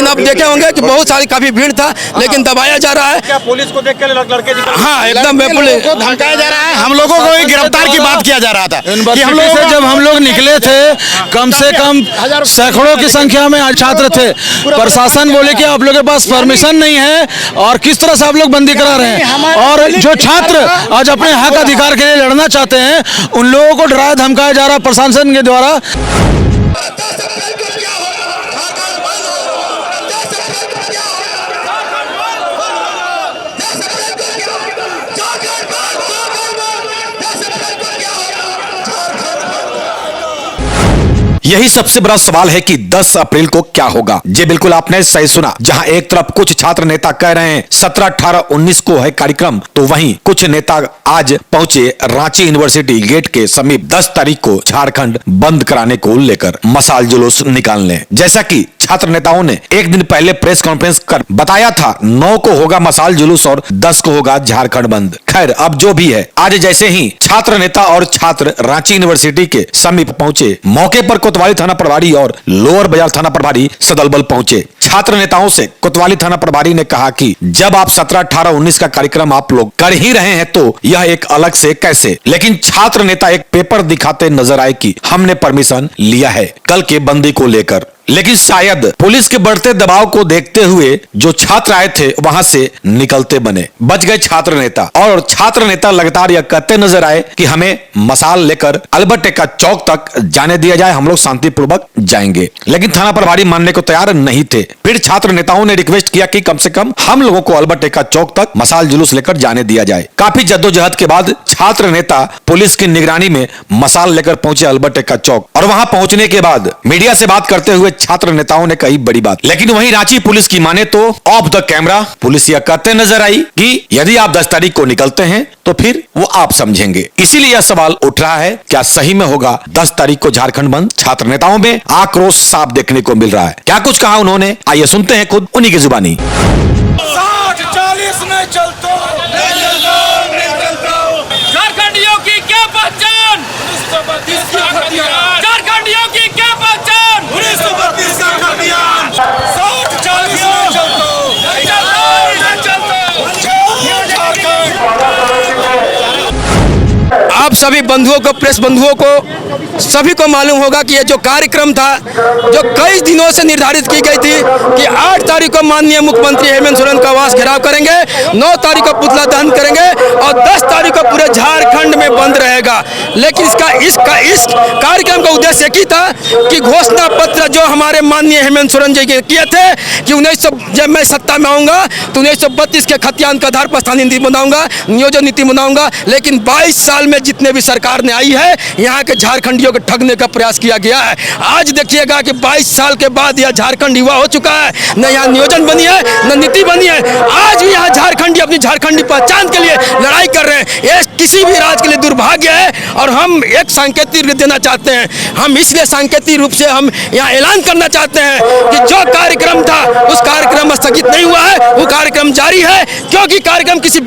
आप देखे होंगे कि बहुत सारी काफी भीड़ था, लेकिन दबाया जा रहा है। क्या पुलिस को देख के लड़के हाँ, एकदम पुलिस को धमकाया जा रहा है। हम लोगों को ही गिरफ्तार की बात किया जा रहा था कि हम लोग से जब हम लोग निकले थे, कम से कम सैकड़ों की संख्या में छात्र थे। प्रशासन बोले कि आप लोगों के पास परमिशन नहीं है और किस तरह से आप लोग बंदी करा रहे हैं। और जो छात्र आज अपने हक अधिकार के लिए लड़ना चाहते हैं, उन लोगों को डराया धमकाया जा रहा है प्रशासन के द्वारा। यही सबसे बड़ा सवाल है कि 10 अप्रैल को क्या होगा। जी बिल्कुल, आपने सही सुना। जहां एक तरफ कुछ छात्र नेता कह रहे हैं 17, 18, 19 को है कार्यक्रम, तो वहीं कुछ नेता आज पहुंचे रांची यूनिवर्सिटी गेट के समीप 10 तारीख को झारखंड बंद कराने को लेकर मशाल जुलूस निकालने। जैसा कि छात्र नेताओं ने एक दिन पहले प्रेस कॉन्फ्रेंस कर बताया था, 9 को होगा मशाल जुलूस और 10 को होगा झारखंड बंद। खैर, अब जो भी है, आज जैसे ही छात्र नेता और छात्र रांची यूनिवर्सिटी के समीप पहुंचे, मौके पर कोतवाली थाना प्रभारी और लोअर बाजार थाना प्रभारी सदलबल पहुंचे। छात्र नेताओं से कोतवाली थाना प्रभारी ने कहा कि जब आप 17, 18, 19 का कार्यक्रम आप लोग कर ही रहे हैं तो यह एक अलग से कैसे। लेकिन छात्र नेता एक पेपर दिखाते नजर आए कि हमने परमिशन लिया है कल के बंदी को लेकर। लेकिन शायद पुलिस के बढ़ते दबाव को देखते हुए जो छात्र आए थे वहां से निकलते बने। बच गए छात्र नेता, और छात्र नेता लगातार यह कहते नजर आए कि हमें मशाल लेकर अल्बर्ट एक्का चौक तक जाने दिया जाए, हम लोग शांतिपूर्वक जाएंगे। लेकिन थाना प्रभारी मानने को तैयार नहीं थे। फिर छात्र नेताओं ने रिक्वेस्ट किया कि कम से कम हम लोगों को अल्बर्ट एक्का चौक तक मशाल जुलूस लेकर जाने दिया जाए। काफी जद्दोजहद के बाद छात्र नेता पुलिस की निगरानी में मशाल लेकर पहुंचे अल्बर्ट एक्का चौक, और वहां पहुंचने के बाद मीडिया से बात करते हुए छात्र नेताओं ने कही बड़ी बात। लेकिन वहीं रांची पुलिस की माने तो ऑफ द कैमरा पुलिस यह कहते नजर आई कि यदि आप 10 तारीख को निकलते हैं तो फिर वो आप समझेंगे। इसीलिए यह सवाल उठ रहा है, क्या सही में होगा 10 तारीख को झारखंड बंद। छात्र नेताओं में आक्रोश साफ देखने को मिल रहा है। क्या कुछ कहा उन्होंने, आइए सुनते हैं खुद उन्हीं की जुबानी। 60-40 नहीं चलता, झारखंडियों की क्या पहचान, झारखंडियों की क्या पहचान, 1932 का अभियान, 60-40 नहीं चलता, आप सभी बंधुओं को, प्रेस बंधुओं को, सभी को मालूम होगा कि ये जो कार्यक्रम था, जो कई दिनों से निर्धारित की गई थी कि 8 तारीख को माननीय मुख्यमंत्री हेमंत सोरेन का आवास घेराव करेंगे, 9 तारीख को पुतला दहन करेंगे और 10 तारीख को पूरे झारखंड में बंद रहेगा। लेकिन इस कार्यक्रम का उद्देश्य एक ही था कि घोषणा पत्र जो हमारे माननीय हेमंत सोरेन जी किए थे कि जब मैं सत्ता में आऊंगा तो 1932 के खतियान के आधार पर स्थानीय नीति बनाऊंगा, नियोजन नीति बनाऊंगा। लेकिन 22 साल में जितने भी सरकार ने आई है, यहाँ के झारखंडियों को ठगने का प्रयास किया गया है। आज देखिएगा कि 22 साल के बाद यह झारखंड युवा हो चुका है, न यहाँ नियोजन बनी है, न नीति बनी है। आज भी यहाँ झारखंडी अपनी झारखंडी पहचान के लिए लड़ाई कर रहे हैं। ये किसी भी राज्य के लिए दुर्भाग्य है और हम एक सांकेतिक देना चाहते हैं। हम इसलिए सांकेतिक रूप से हम यहाँ ऐलान करना चाहते हैं कि जो कार्यक्रम था उस कार्यक्रम स्थगित नहीं हुआ है, वो कार्यक्रम जारी है। क्योंकि कार्यक्रम किसी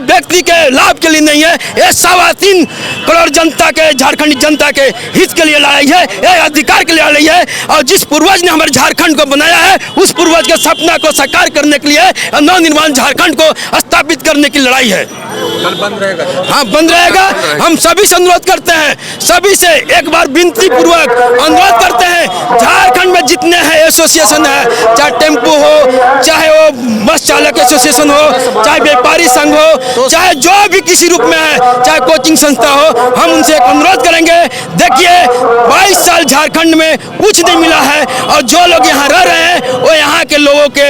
व्यक्ति के लाभ के लिए नहीं है, ये 3.25 करोड़ जनता के, झारखंडी जनता के हित के लिए लड़ाई है, ये अधिकार के लिए लड़ाई है। और जिस पूर्वज ने हमारे झारखंड को बनाया है, उस पूर्वज के सपना को साकार करने के लिए, नवनिर्माण झारखंड को स्थापित करने की लड़ाई है। कल बंद रहेगा? हाँ, बंद रहेगा। हम सभी से अनुरोध करते हैं, सभी से एक बार विनती पूर्वक अनुरोध करते हैं, झारखंड में जितने हैं एसोसिएशन है, चाहे टेम्पो हो, चाहे वो बस चालक एसोसिएशन हो, चाहे व्यापारी संघ हो, चाहे जो भी किसी रूप में है, चाहे कोचिंग संस्था हो, हम उनसे एक अनुरोध करेंगे। देखिए, 22 साल झारखंड में कुछ नहीं मिला है और जो लोग यहाँ रह रहे हैं वो यहाँ के लोगों के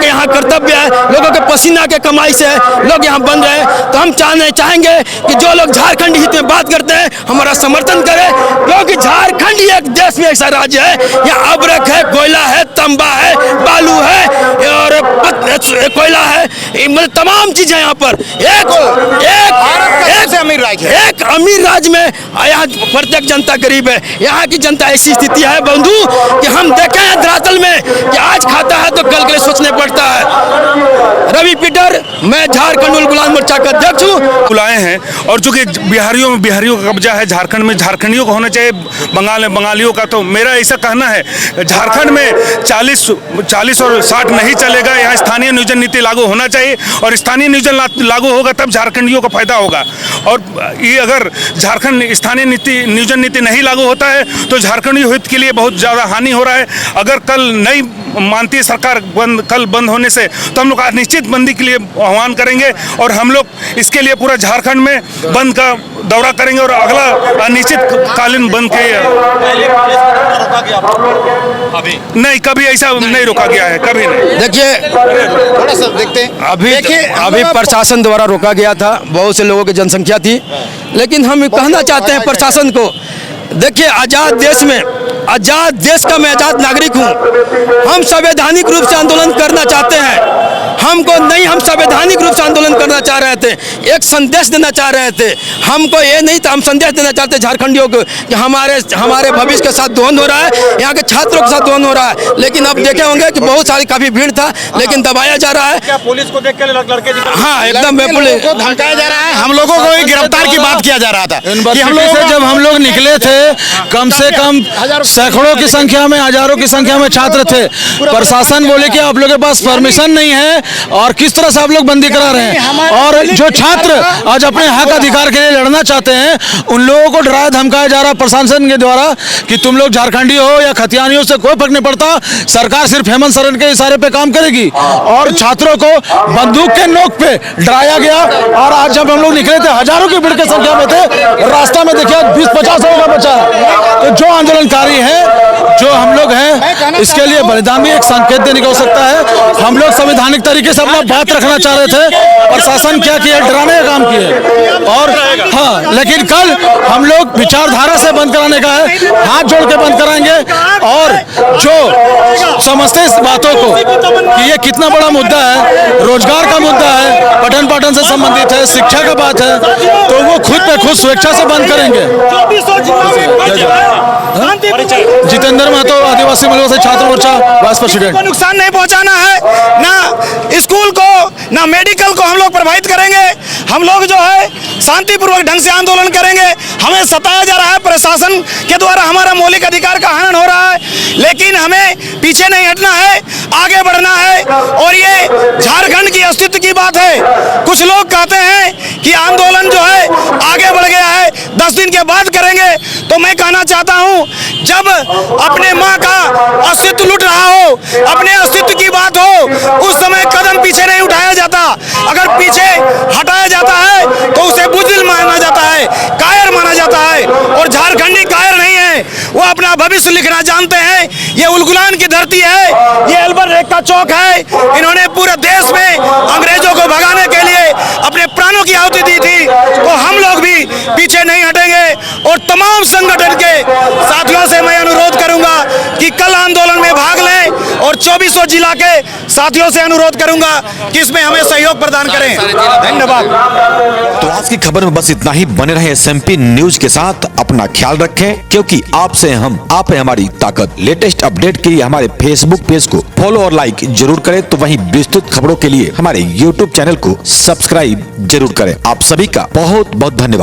यहाँ कर्तव्य है, लोगों के पसीना के कमाई से लोग यहाँ बन रहे हैं। तो हम चाहेंगे कि जो लोग झारखंड हित में बात करते हैं हमारा समर्थन करें, क्योंकि झारखंड ही एक देश में ऐसा राज्य है, यहाँ अब्रक है, कोयला है, तांबा है, बालू है और कोयला है, मतलब तमाम चीजें यहाँ पर एक अमीर राज्य में यहाँ प्रत्येक जनता गरीब है। यहाँ की जनता ऐसी स्थिति है बंधु कि हम देखे हैं धरातल में कि आज खाता है तो कल के लिए सोचने पड़ता है। रवि पीटर, मैं झारखंड उल गुलाम मोर्चा का अध्यक्ष हूँ। बुलाए हैं और जो कि बिहारियों का कब्जा है झारखंड में, झारखंडियों को होना चाहिए, बंगाल में बंगालियों का। तो मेरा ऐसा कहना है झारखंड में 40 और 60 नहीं चलेगा। यहाँ स्थानीय नियोजन नीति लागू होना चाहिए और स्थानीय नियोजन लागू होगा तब झारखंडियों को फायदा होगा। और ये अगर झारखंड स्थानीय नियोजन नीति नहीं लागू होता है तो झारखंडी हित के लिए बहुत ज़्यादा हानि हो रहा है। अगर कल नहीं मानती है सरकार कल बंद होने से तो हम लोग अनिश्चित बंदी के लिए आह्वान करेंगे और हम लोग इसके लिए पूरा झारखंड में बंद का दौरा करेंगे और अगला अनिश्चितकालीन बंद के नहीं, कभी ऐसा नहीं रोका गया है, कभी नहीं। देखिए, थोड़ा सा देखते हैं। अभी प्रशासन द्वारा रोका गया था, बहुत से लोगों की जनसंख्या थी, लेकिन हम कहना चाहते हैं प्रशासन को, देखिए आजाद देश का मैं आजाद नागरिक हूँ। हम संवैधानिक रूप से आंदोलन करना चाहते हैं। हम संवैधानिक रूप से आंदोलन करना चाह रहे थे, एक संदेश देना चाह रहे थे। हमको ये नहीं था, हम संदेश देना चाहते झारखंडियों को कि हमारे भविष्य के साथ द्वंद्व हो रहा है, यहाँ के छात्रों के साथ द्वंद्व हो रहा है। लेकिन अब देखे होंगे कि बहुत सारी काफी भीड़ था, लेकिन दबाया जा रहा है। क्या पुलिस को देख के लड़के हाँ, एकदम पुलिस को धमकाया जा रहा है। हम लोगों को ही गिरफ्तार की बात किया जा रहा था कि हम लोग से जब हम लोग निकले थे, कम से कम सैकड़ों की संख्या में, हजारों की संख्या में छात्र थे। प्रशासन बोले कि आप लोगों के पास परमिशन नहीं है और किस तरह से आप लोग बंदी करा रहे हैं। और जो छात्र आज अपने हक अधिकार के लिए लड़ना चाहते हैं, उन लोगों को डराया धमकाया जा रहा है प्रशासन के द्वारा कि तुम लोग झारखंडी हो या खतियानी हो, से कोई फर्क नहीं पड़ता, सरकार सिर्फ हेमंत सोरेन के इशारे पे काम करेगी। और छात्रों को बंदूक के नोक पे डराया गया। और आज जब हम लोग निकले थे, हजारों की भीड़ की संख्या में थे, रास्ता में देखिए 20-50 लोगों का बचा है। तो जो आंदोलनकारी है, जो हम लोग हैं, इसके लिए बलिदान भी एक संकेत देने का हो सकता है। हम लोग संवैधानिक तरीके से अपना बात रखना चाह रहे थे, प्रशासन क्या किया, डराने का काम किया। और हाँ, लेकिन कल हम लोग विचारधारा से बंद कराने का है, हाथ जोड़ के बंद कराएंगे। और जो समझते इस बातों को कि ये कितना बड़ा मुद्दा है, रोजगार का मुद्दा है, पठन पाठन से संबंधित है, शिक्षा का बात है, तो वो खुद पे खुद स्वेच्छा से बंद करेंगे। जितेंद्र महतो, आदिवासी मूल से छात्र मोर्चा, वाइस प्रेसिडेंट। नुकसान नहीं पहुंचाना है, ना स्कूल को ना मेडिकल को हम लोग प्रभावित करेंगे। हम लोग जो है शांतिपूर्वक ढंग से आंदोलन करेंगे। हमें सताया जा रहा है, प्रशासन के द्वारा हमारा मौलिक अधिकार का हनन हो रहा है, लेकिन हमें पीछे नहीं हटना है, आगे बढ़ना है। और ये झारखंड की अस्तित्व की बात है। कुछ लोग कहते हैं कि आंदोलन जो है आगे बढ़ गया है, 10 दिन के बाद करेंगे। तो मैं कहना चाहता हूं, जब अपने माँ का अस्तित्व लूट रहा हो, अपने अस्तित्व की बात हो, उस समय कदम पीछे नहीं उठाया जाता। अगर पीछे हटाया जाता है तो उसे बुज़दिल माना जाता है, कायर माना जाता है। और झारखंडी कायर नहीं है, वो अपना भविष्य लिखना जानते हैं। ये उलगुलान की धरती है, ये अलबर रेखा चौक है। इन्होंने पूरे देश में अंग्रेजों को भगाने के लिए अपने प्राणों की आहुति दी थी। तो हम लोग भी पीछे नहीं हटेंगे। और तमाम संगठन के साथियों से मैं अनुरोध करूंगा कि कल आंदोलन में भाग लें। और 2400 जिला के साथियों से अनुरोध करूंगा कि इसमें हमें सहयोग प्रदान करें। धन्यवाद। तो आज की खबर में बस इतना ही। बने रहे SMP न्यूज के साथ, अपना ख्याल रखें, क्योंकि आपसे हम, आप है हमारी ताकत। लेटेस्ट अपडेट के लिए हमारे फेसबुक पेज को फॉलो और लाइक जरूर करें, तो वहीं विस्तृत खबरों के लिए हमारे YouTube चैनल को सब्सक्राइब जरूर करें। आप सभी का बहुत बहुत धन्यवाद।